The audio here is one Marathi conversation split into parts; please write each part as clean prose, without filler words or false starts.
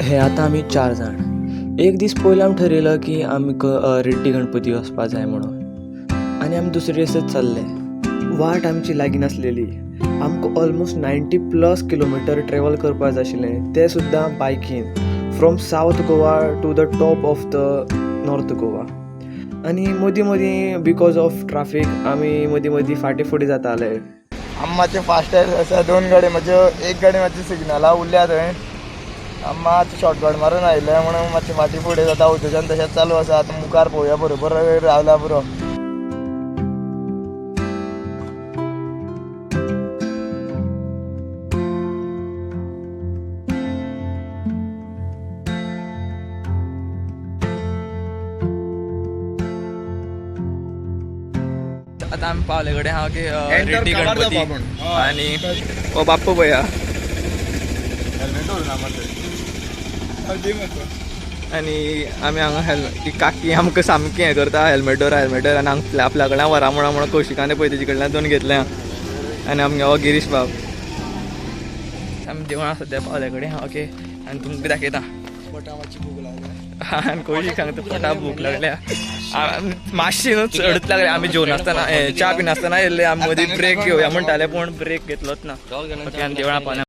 हे आतां आमी 4 जाण. एक दीस पयलीं आमी ठरयलं की आमकां रेड्डी गणपती वचपा जाय म्हणून आनी आमी दुसरे दिसाच चल्ले. वाट आमची लागीं नासलेली. आमकां ऑलमोस्ट 90+ किलोमिटर ट्रॅवल करपा जाय आशिल्लें, तें सुद्दां बायकीन from south Goa to the top of the north Goa. आनी मदीं मदीं बिकॉज ऑफ ट्राफीक आमी मदीं मदीं फाटीं फुडें जाताले. मातशें फास्टर आसा 2 गाडी, म्हज्यो एक गाडी मातशी सिग्नला उरल्या थंय. मातशें शॉर्टकट मारून आयिल्लें म्हणून मातशें फाटीं फुडें जाता. उजच्यान तशेंच चालू आसा. आतां मुखार पळोवया बरोबर रावला पुरो. आतां आमी पावले कडेन हांव की रेड्डी गणपती आनी हो बाप्पू पळया. आनी आमी हांगा ती काकी आमकां सामकी हें करता, हेल्मेट आनी हांगा आपल्या कडल्यान व्हरा म्हणून कौशिकान पळय तेजे कडल्यान 2 घेतले. आनी आमगे हो गिरीश बाब. आमी देवळां सद्या पावले कडेन हांव ओके आनी तुमकां दाखयता. आनी कौशिकांक तर पोटा भूक लागल्या. मातशी न्हू चडच लागले. आमी जेवून आसतना च्या पिनासतना येयल्ले. आमी मदीं ब्रेक घेवया म्हणटाले पूण ब्रेक घेतलोच ना. ओके आनी देवळां पावल्या.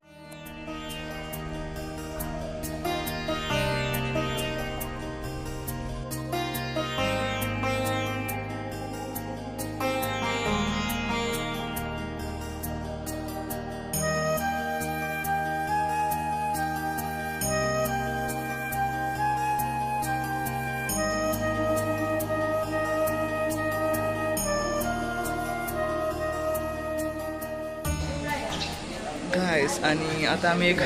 गायस आनी आतां आमी एक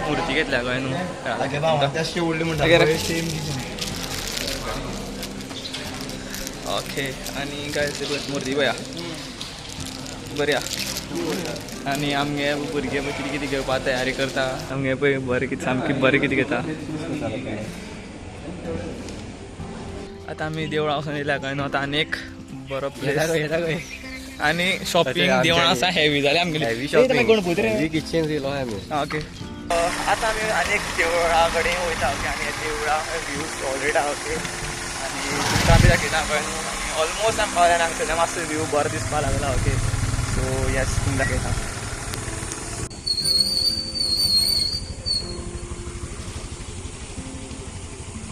मुर्ती घेतल्या गोंय न्हू. ओके आनी गायस मुर्ती पळया बरी आहा. आनी आमगे भुरगे कितें कितें घेवपा तयारी करता. आमगे पळय बरें कितें सामकी बरें कितें घेता. आतां आमी देवळां वचून येयल्या गोंय न्हू. आतां आनी एक बरो प्लेस आनी शॉपिंग देवळां आसा हेवी जालें आमगेली. किचन येयलो आमी. ओके आतां आमी आनी एक देवळा कडेन वयता. ओके आनी देवळा व्यू सॉलीड आहा. ओके आनी तुमकां आमी दाखयता गोंय न्हू. ऑलमोस्ट आमी पावल्या. हांगसरल्यान मातसो व्यू बरो दिसपा लागला. ओके सो येस तुमकां दाखयता.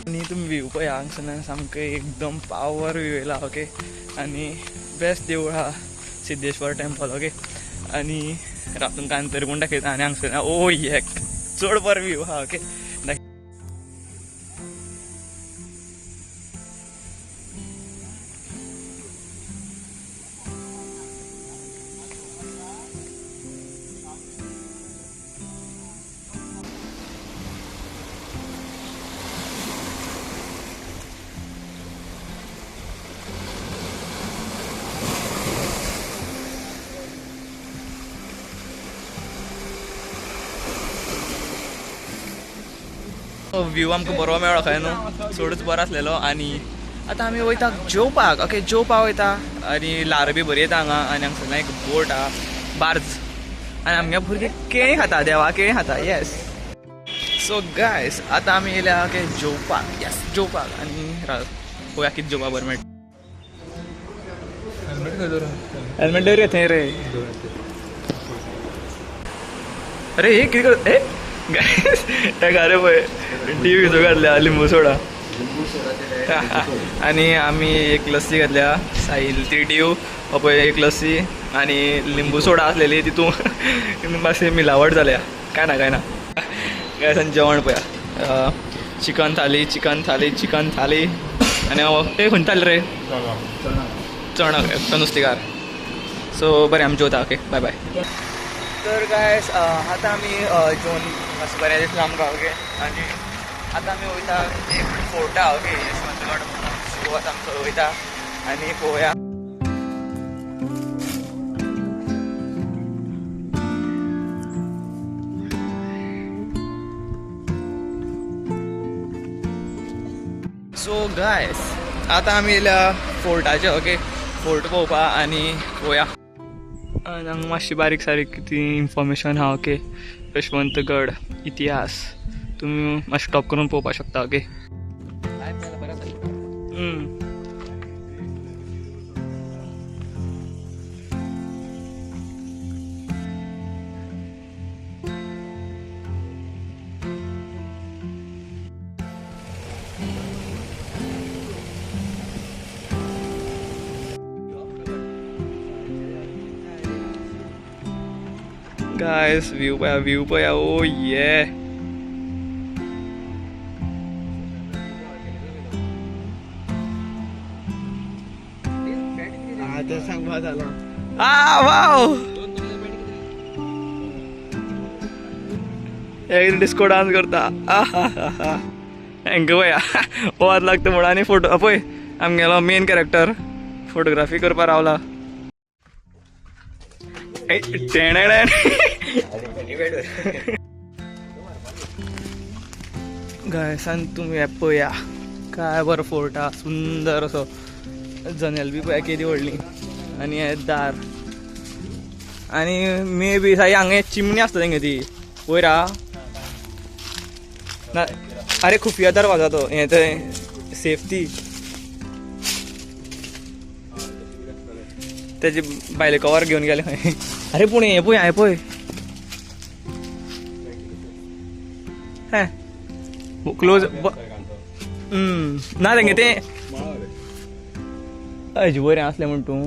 आनी तुमी व्यू पळया हांगसरल्यान सामको एकदम पावर व्यू येयला. ओके आनी बेस्ट देवूळ आहा सिद्धेश्वर टेंपल. ओके आनी तुमकां आनी पूण दाखयता. आनी हांगसरल्यान ओ एक चड बरो व्यू आहा. ओके व्यू आमकां बरो मेळ्ळो खंय न्हू. चडूच बरो आसलेलो. आनी आतां आमी वयता जेवपाक. ओके जेवपाक वयता. आनी ल्हार बी बरी येता हांगा. आनी हांगसरल्यान एक बोट आहा बार्ज. आनी आमगे भुरगे केळीं खाता. देवा केळीं खाता. येस सो गायस आतां आमी येयल्या ओके जेवपाक. येस जेवपाक. आनी पळोवया कितें जेवपाक बरें मेळटा. हेल्मेट दवर थंय रे. अरे हे कितें कर. गायस हेका रे पळय टीव्ही सुद्दां घातल्या लिंबू सोडा. आनी आमी एक लस्सी घातल्या साहिल 3 टीव. हो पळय एक लस्सी आनी लिंबू सोडा आसलेली तितून मातशी मिलावट जाल्या. काय ना गायस आनी जेवण पळया. चिकन थाली आनी ते खंय थाली रे चणक नुस्तेकार. सो बरें आमी जेवता. Okay bye bye. तर गायस आतां आमी जेवण मातशें बरें दिसलें आमकां. ओके आनी आतां आमी वयता एक फोर्ट आहा. ओके यशवंतगड म्हणून सो आतां आमी थंय वयता आनी पळोवया. सो गायस आतां आमी येयल्या फोर्टाचे. ओके फोर्ट पळोवपा आनी पळोवया. हांगा मातशी बारीक सारीक ती इन्फॉर्मेशन आहा. ओके यशवंतगड इतिहास तुम्ही मातशें स्टॉप करून पळोवपाक शकता okay. Guys, view pa ya, oh yeah. ते सांग भात आला. Wow! एक डिस्को डान्स करता. हेंका पया वाज लागता म्हणून आनी फोटो पळय आमगेलो मेन कॅरेक्टर फोटोग्राफी करपा रावला. गायसान तुम्ही हे पळया काय बरो फोर्ट हा सुंदर असो जनेल बी पळया केदी व्हडली आनी हे दार आनी मे बी हांगा चिमणी आसता तेंगे ती वयर हा ना. अरे खुफिया दरवाजा तो हे थंय सेफ्टी त्याचे बायले कवर घेऊन गेले. अरे पुणे हे पळय हांवें पळय क्लोज ना तेंगे ते हजी वयर आसलें म्हण तूं.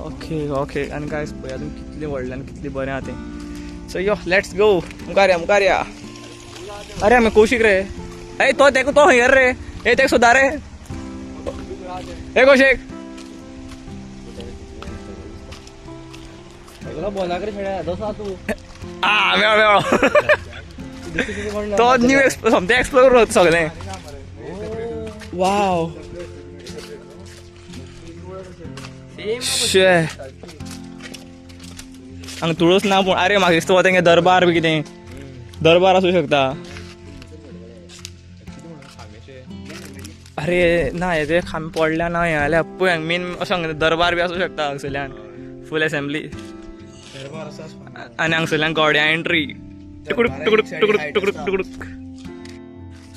ओके ओके आनी काय पळया तुमी कितलें व्हडलें आनी कितलें बरें आहा तें. सो यो लेट्स गो मुखार या. अरे आमी कौशिक रे. ए तो तेका तो खंय रे. ए तेका सोदा रे. ए कौशिक मेळ तो न्यू समथें एक्सप्लोर करता सगळें. वाव शे हांगा तुळस ना पूण अरे म्हाका दिसता तेंगे दरबार बी कितें दरबार आसूं शकता. अरे ना हे ते खांबे पडल्या ना हे जाल्यार पळय मेन अशें हांगा दरबार बी आसूं शकता हांगसरल्यान फूल असेंब्ली आनी हांगसरल्यान गोड्या एंट्री टुकडुक टुकडुक टुकडुक टुकडुक टुकडुक.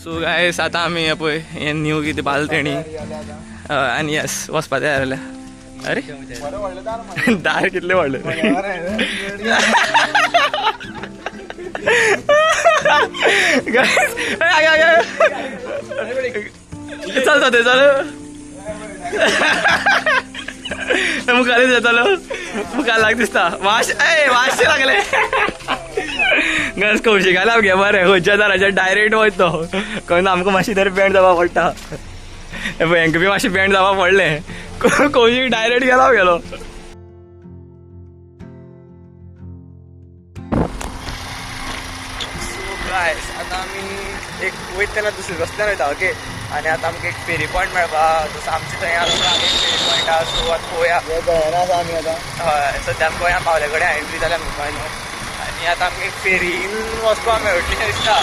सो गायस आतां आमी हे पळय हे न्यू कितें बांदला तेणी आनी यस वचपा तयार जाल्या. अरे दार कितले व्हडले चल ते चल मुखार येतालो मुखार लाग दिसता वाशे लागले. गस कौशिक घाला घे बरें खंयच्या दाराच्या डायरेक्ट वयता तो खंय आमकां मातशी तरी बँड जावपा पडटा. हेंका बी मातशें बँड जावपा पडलें. कौशिक डायरेक्ट गेलो. गायस आतां आमी एक वयता तेन्ना दुसऱ्या रस्त्यान वयता ओके. आनी आतां आमकां एक फेरी पॉयंट मेळपा जसो आमचे थंय आसा एक फेरी पॉयंट आहा सो आतां पळोवया. आमी आतां हय सद्या गोंया पावले कडेन एंट्री जाल्या मुंबय न्हू आनी आतां आमकां एक फेरीन वचपाक मेळटली अशें दिसता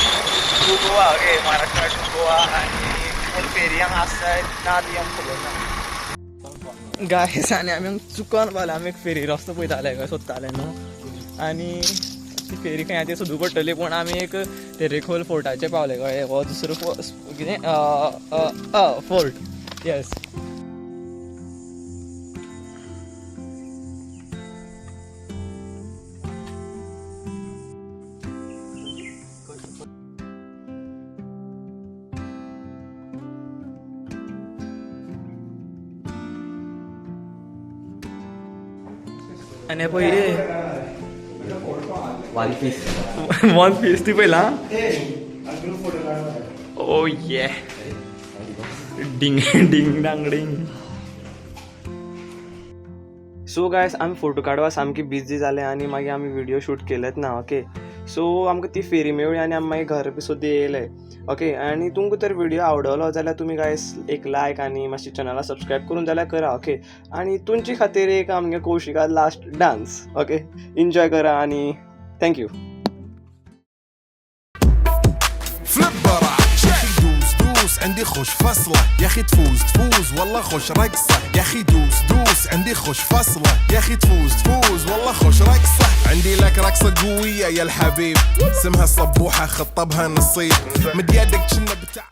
to Goa okay Maharashtra to Goa. आनी पूण फेरी हांगा आसता ना ती आमकां खबर ना. गायस आनी आमी चुकोन पावले आमी एक फेरी रस्तो पळयताले खंय सोदताले न्हू आनी ती फेरी खंय ती सोदूं पडटली पूण आमी एक तेरेखोल फोर्टाचेर पावले कळ्ळें. हो दुसरो कितें फोर्ट येस. आनी पळय वन पीस ती पळयला. ओ ये डिंग डिंग डांग डिंग. सो गायस आमी फोटो काडवा सामकी बिजी जाले आनी मागीर आमी व्हिडिओ शूट केलेत ना ओके. सो आमकां ती फेरी मेळ्ळी आनी आमी मागीर घर बी सुद्दां येयले ओके. आनी तुमकां तर व्हिडिओ आवडलो जाल्यार तुमी गायस एक लायक आनी मातशी चॅनला सबस्क्रायब करून जाल्यार करा ओके. आनी तुमचे खातीर एक आमगे Kaushika last dance okay. Enjoy करा आनी थँक्यू. عندي خوش فصلة يا اخي تفوز والله خوش رقصة يا اخي دوس عندي خوش فصلة يا اخي تفوز والله خوش رقصة. عندي لك رقصة قوية يا الحبيب، اسمها الصبوحة خطبها نصيب، مد يدك كنا بتاع